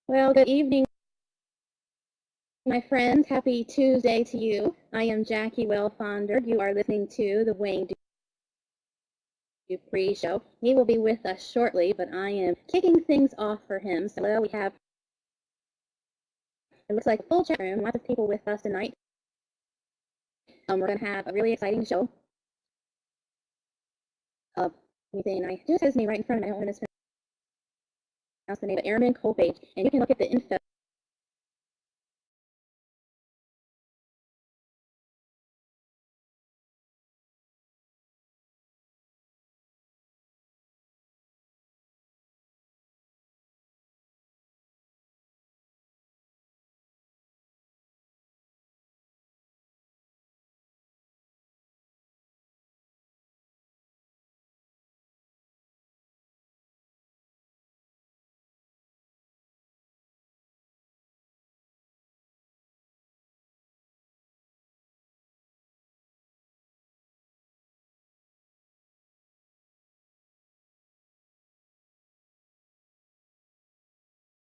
Well, good evening, my friends. Happy Tuesday to you. I am Jackie Wellfonder. You are listening to the Wayne Dupree Show. He will be with us shortly, but I am kicking things off for him. So we have, it looks like a full chat room, lots of people with us tonight. We're going to have a really exciting show. Anything, I just has his name right in front of me. I don't want to mispronounce the name, but Airman Colpage, and you can look at the info.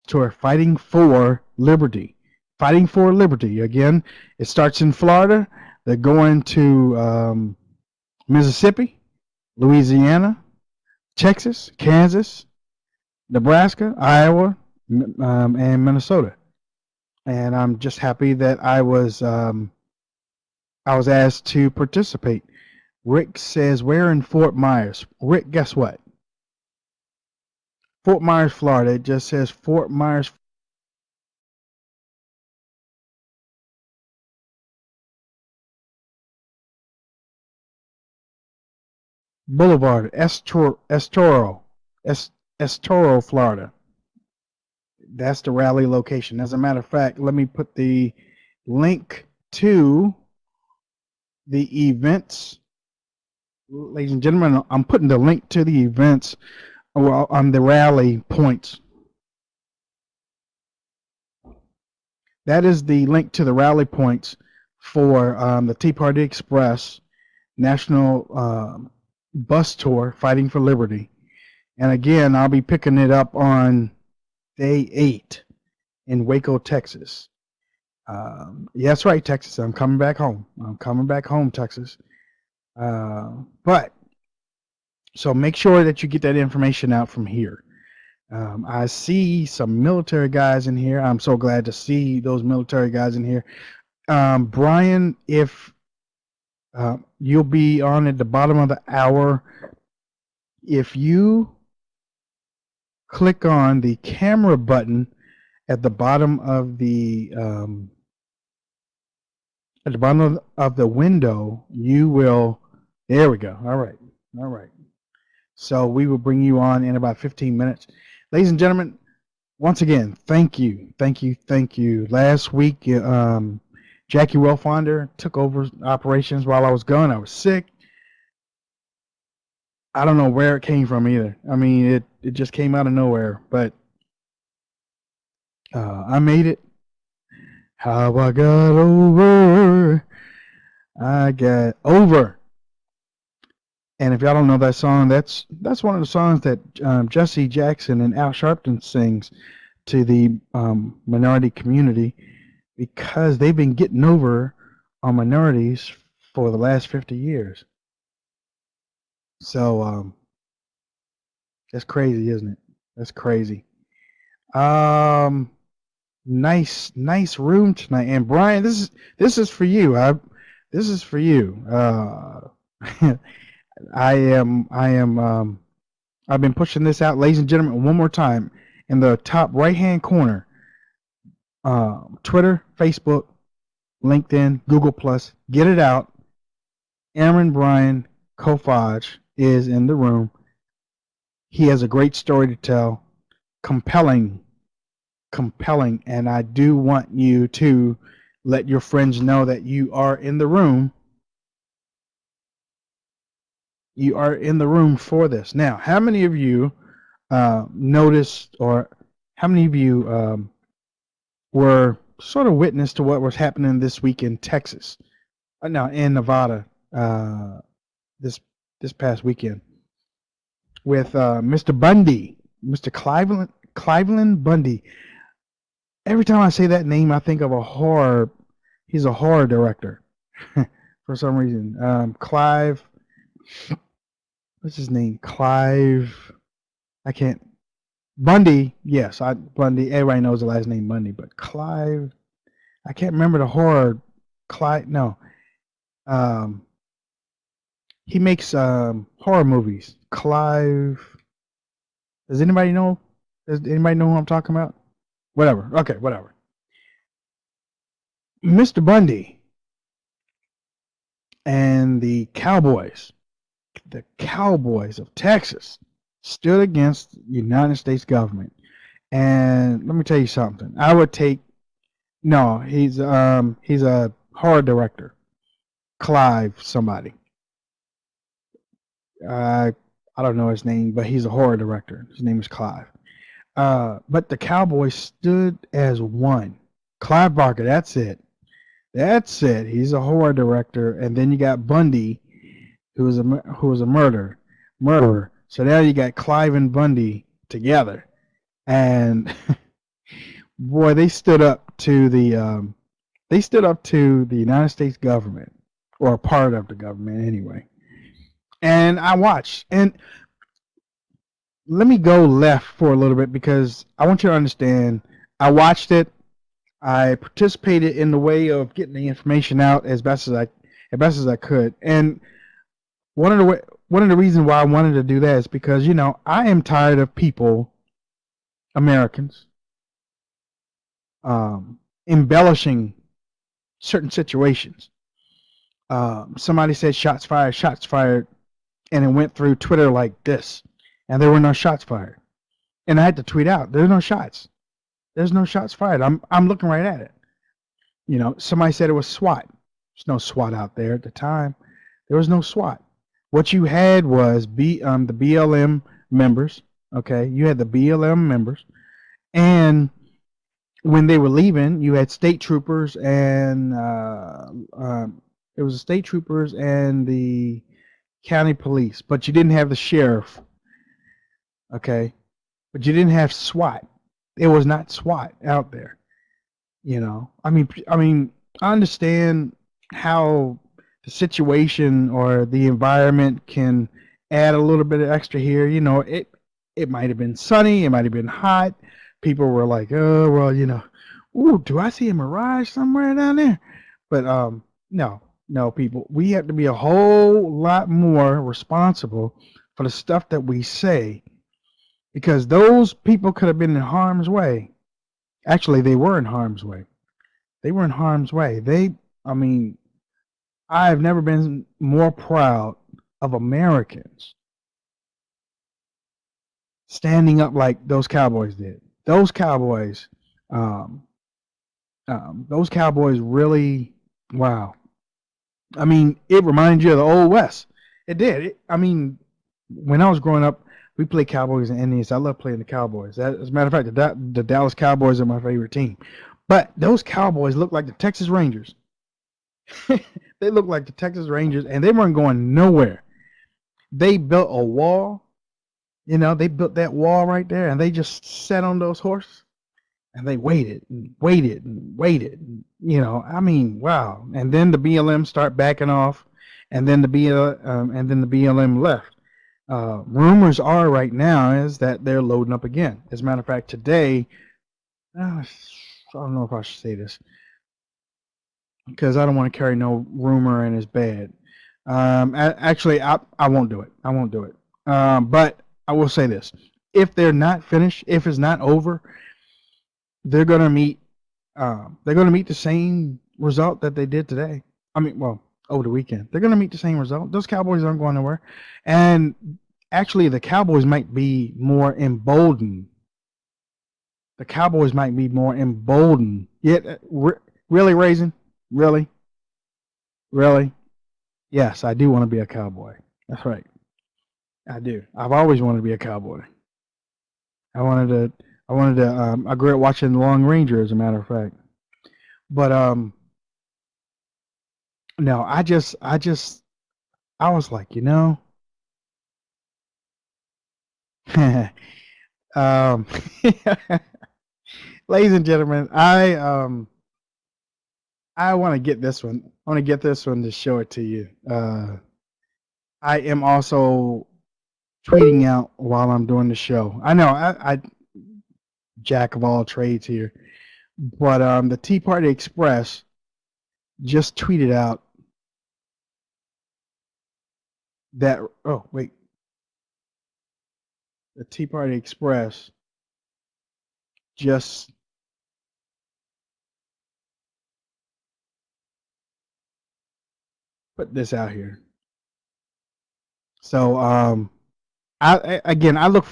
Tour Fighting for Liberty. Fighting for Liberty. Again, it starts in Florida. They're going to Mississippi, Louisiana, Texas, Kansas, Nebraska, Iowa, and Minnesota. And I'm just happy that I was asked to participate. Rick says, "We're in Fort Myers." Rick, guess what? Fort Myers, Florida. It just says Fort Myers, Boulevard, Estoro, Florida. That's the rally location. As a matter of fact, let me put the link to the events. Ladies and gentlemen, I'm putting the link to the events on the rally points. That is the link to the rally points for the Tea Party Express National Bus Tour Fighting for Liberty. And again, I'll be picking it up on day 8 in Waco, Texas. Yeah, that's right, Texas. I'm coming back home. I'm coming back home, Texas. But so make sure that you get that information out from here. I see some military guys in here. I'm so glad to see those military guys in here. Brian, if you'll be on at the bottom of the hour, if you click on the camera button at the bottom of the window, you will. There we go. All right. So we will bring you on in about 15 minutes. Ladies and gentlemen, once again, thank you. Last week, Jackie Wellfonder took over operations while I was gone. I was sick. I don't know where it came from either. I mean, it just came out of nowhere. But I made it. How I got over. And if y'all don't know that song, that's one of the songs that Jesse Jackson and Al Sharpton sings to the minority community, because they've been getting over on minorities for the last 50 years. So that's crazy, isn't it? That's crazy. Nice room tonight. And Brian, this is for you. This is for you. I've been pushing this out, ladies and gentlemen, one more time. In the top right-hand corner, Twitter, Facebook, LinkedIn, Google+, get it out. Aaron Brian Kofaj is in the room. He has a great story to tell, compelling, and I do want you to let your friends know that you are in the room. You are in the room for this. Now, how many of you noticed, or how many of you were sort of witness to what was happening this week in Texas? No, in Nevada, this past weekend with Mr. Bundy, Mr. Cleveland Bundy. Every time I say that name, I think of a horror. He's a horror director for some reason. Clive. What's his name? Clive. I can't. Bundy. Yes, Bundy. Everybody knows the last name Bundy, but Clive. I can't remember the horror. Clive. No. Um, he makes horror movies. Clive. Does anybody know? Does anybody know who I'm talking about? Whatever. Okay, whatever. Mr. Bundy and the Cowboys of Texas, stood against the United States government. And let me tell you something. I would take no. He's a horror director. Clive somebody. I don't know his name, but he's a horror director. His name is Clive. But the Cowboys stood as one. Clive Barker. That's it. That's it. He's a horror director, and then you got Bundy, who was a murderer. So now you got Clive and Bundy together, and boy, they stood up to the United States government, or a part of the government anyway. And I watched, and let me go left for a little bit because I want you to understand. I watched it. I participated in the way of getting the information out as best as I could. And one of the reasons why I wanted to do that is because I am tired of people, Americans, embellishing certain situations. Somebody said shots fired, and it went through Twitter like this, and there were no shots fired. And I had to tweet out, "There's no shots. There's no shots fired." I'm looking right at it. Somebody said it was SWAT. There's no SWAT out there at the time. There was no SWAT. What you had was the BLM members. Okay, you had the BLM members, and when they were leaving, you had state troopers and it was the state troopers and the county police, but you didn't have the sheriff. Okay, but you didn't have SWAT. It was not SWAT out there. I understand how the situation or the environment can add a little bit of extra here. It might have been sunny, it might have been hot. People were like, "Oh, well, ooh, do I see a mirage somewhere down there?" But no, people, we have to be a whole lot more responsible for the stuff that we say, because those people could have been in harm's way. Actually, they were in harm's way. They were in harm's way. I've never been more proud of Americans standing up like those Cowboys did. Um, those Cowboys really, wow. It reminds you of the Old West. It did. When I was growing up, we played Cowboys and Indians. I love playing the Cowboys. As a matter of fact, the Dallas Cowboys are my favorite team. But those Cowboys look like the Texas Rangers. They look like the Texas Rangers, and they weren't going nowhere. They built a wall. They built that wall right there, and they just sat on those horses, and they waited and waited and waited. Wow. And then the BLM start backing off, and then the BLM left. Rumors are right now is that they're loading up again. As a matter of fact, today, I don't know if I should say this, because I don't want to carry no rumor and it's bad. Actually, I won't do it. I won't do it. But I will say this: if they're not finished, if it's not over, they're gonna meet. They're gonna meet the same result that they did today. Over the weekend, they're gonna meet the same result. Those Cowboys aren't going nowhere, and actually, the Cowboys might be more emboldened. The Cowboys might be more emboldened. Yet, really, Raisin? Really? Really? Yes, I do want to be a cowboy. That's right. I do. I've always wanted to be a cowboy. I grew up watching The Long Ranger, as a matter of fact. But no, I was like, um, Ladies and gentlemen, I want to get this one. I want to get this one to show it to you. I am also tweeting out while I'm doing the show. I know I jack of all trades here, but the Tea Party Express just tweeted out that. Oh wait, the Tea Party Express just put this out here. So again, I look